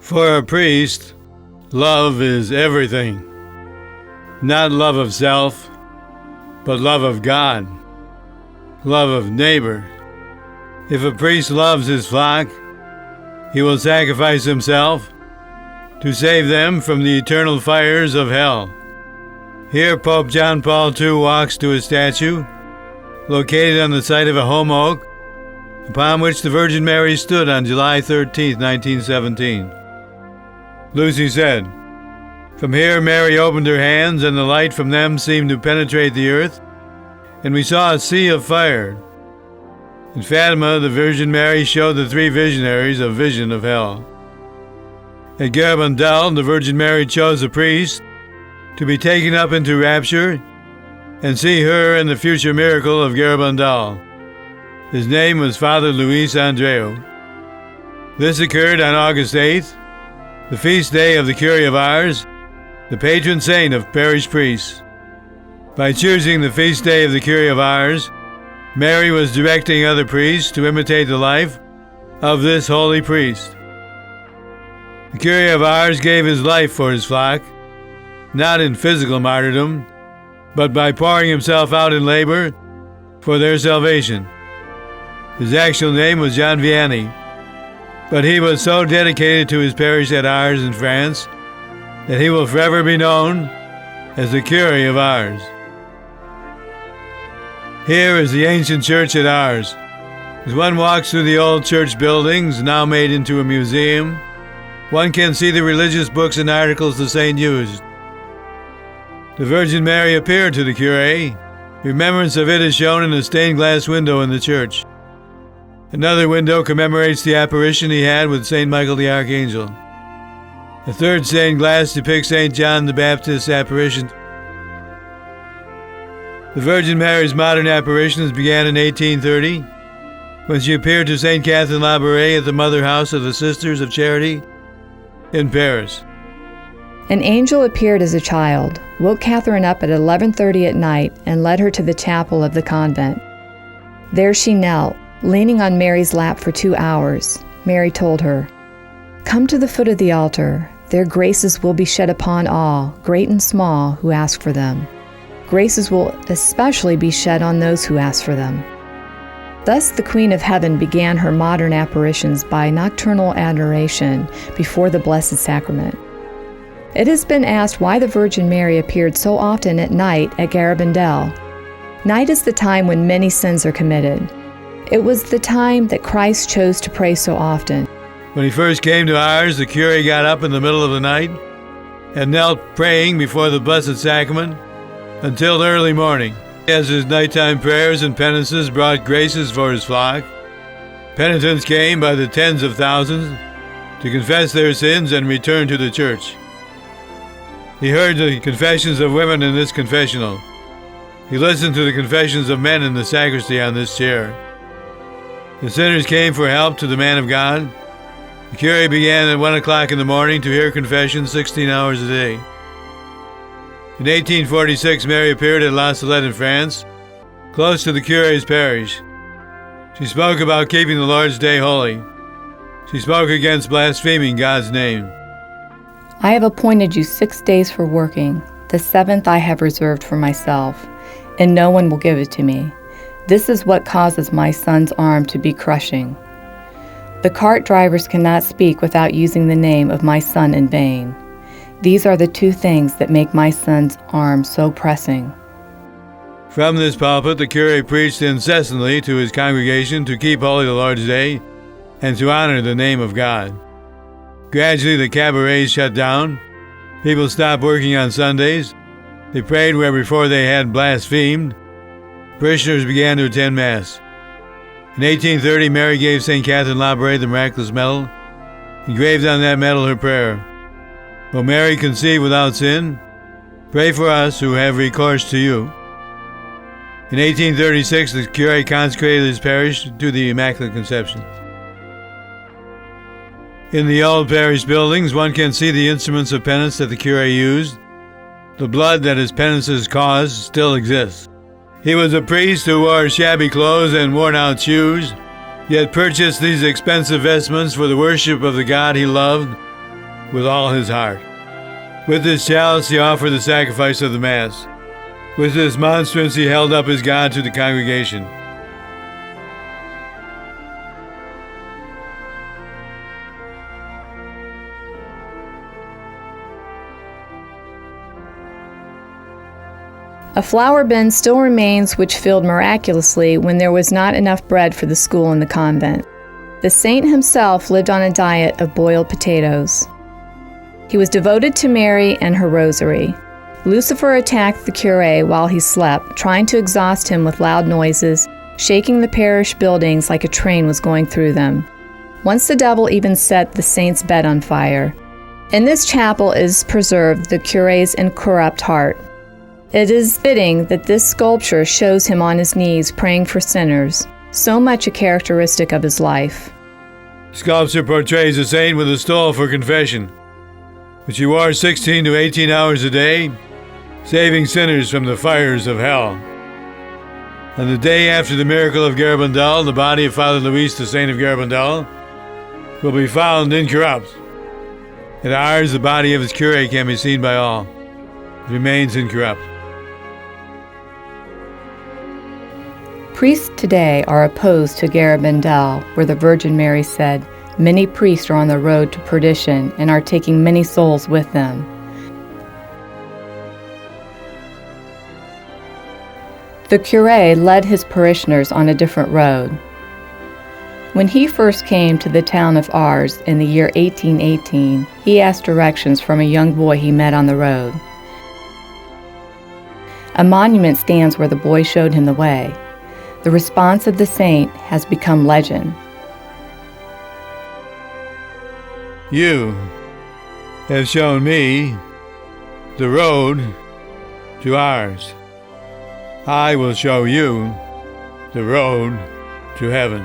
For a priest, love is everything. Not love of self, but love of God, love of neighbor. If a priest loves his flock, he will sacrifice himself to save them from the eternal fires of hell. Here Pope John Paul II walks to a statue located on the site of a holm oak upon which the Virgin Mary stood on July 13, 1917. Lucy said, "From here Mary opened her hands, and the light from them seemed to penetrate the earth, and we saw a sea of fire." In Fatima, the Virgin Mary showed the three visionaries a vision of hell. At Garabandal, the Virgin Mary chose a priest to be taken up into rapture and see her in the future miracle of Garabandal. His name was Father Luis Andreu. This occurred on August 8th, the feast day of the Cure of Ars, the patron saint of parish priests. By choosing the feast day of the Cure of Ars, Mary was directing other priests to imitate the life of this holy priest. The Cure of Ars gave his life for his flock, not in physical martyrdom, but by pouring himself out in labor for their salvation. His actual name was John Vianney, but he was so dedicated to his parish at Ars in France that he will forever be known as the Cure of Ars. Here is the ancient church at Ars. As one walks through the old church buildings, now made into a museum, one can see the religious books and articles the saint used. The Virgin Mary appeared to the Cure. Remembrance of it is shown in a stained glass window in the church. Another window commemorates the apparition he had with St. Michael the Archangel. A third stained glass depicts St. John the Baptist's apparition. The Virgin Mary's modern apparitions began in 1830, when she appeared to St. Catherine Labouré at the Mother House of the Sisters of Charity in Paris. An angel appeared as a child, woke Catherine up at 11:30 at night, and led her to the chapel of the convent. There she knelt, leaning on Mary's lap for 2 hours. Mary told her, "Come to the foot of the altar. Their graces will be shed upon all, great and small, who ask for them. Graces will especially be shed on those who ask for them." Thus the Queen of Heaven began her modern apparitions by nocturnal adoration before the Blessed Sacrament. It has been asked why the Virgin Mary appeared so often at night at Garabandal. Night is the time when many sins are committed. It was the time that Christ chose to pray so often. When he first came to Ars, the Cure got up in the middle of the night and knelt praying before the Blessed Sacrament until early morning. As his nighttime prayers and penances brought graces for his flock, penitents came by the tens of thousands to confess their sins and return to the church. He heard the confessions of women in this confessional. He listened to the confessions of men in the sacristy on this chair. The sinners came for help to the man of God. The Cure began at 1 o'clock in the morning to hear confessions 16 hours a day. In 1846, Mary appeared at La Salette in France, close to the Cure's parish. She spoke about keeping the Lord's Day holy. She spoke against blaspheming God's name. "I have appointed you 6 days for working. The 7th I have reserved for myself, and no one will give it to me. This is what causes my son's arm to be crushing. The cart drivers cannot speak without using the name of my son in vain. These are the 2 things that make my son's arm so pressing." From this pulpit, the Cure preached incessantly to his congregation to keep holy the Lord's Day and to honor the name of God. Gradually, the cabarets shut down. People stopped working on Sundays. They prayed where before they had blasphemed. Parishioners began to attend Mass. In 1830, Mary gave St. Catherine Labouré the miraculous medal, engraved on that medal her prayer, "O Mary, conceived without sin, pray for us who have recourse to you." In 1836, the Cure consecrated his parish to the Immaculate Conception. In the old parish buildings, one can see the instruments of penance that the Cure used. The blood that his penances caused still exists. He was a priest who wore shabby clothes and worn-out shoes, yet purchased these expensive vestments for the worship of the God he loved with all his heart. With this chalice he offered the sacrifice of the Mass. With this monstrance he held up his God to the congregation. A flour bin still remains which filled miraculously when there was not enough bread for the school and the convent. The saint himself lived on a diet of boiled potatoes. He was devoted to Mary and her rosary. Lucifer attacked the curé while he slept, trying to exhaust him with loud noises, shaking the parish buildings like a train was going through them. Once the devil even set the saint's bed on fire. In this chapel is preserved the curé's incorrupt heart. It is fitting that this sculpture shows him on his knees praying for sinners, so much a characteristic of his life. Sculpture portrays a saint with a stole for confession, which he wore 16 to 18 hours a day, saving sinners from the fires of hell. On the day after the miracle of Garabandal, the body of Father Luis, the saint of Garabandal, will be found incorrupt. At Ars, the body of his curé can be seen by all. It remains incorrupt. Priests today are opposed to Garabandal, where the Virgin Mary said, "Many priests are on the road to perdition and are taking many souls with them." The curé led his parishioners on a different road. When he first came to the town of Ars in the year 1818, he asked directions from a young boy he met on the road. A monument stands where the boy showed him the way. The response of the saint has become legend. You have shown me the road to Ars. I will show you the road to heaven.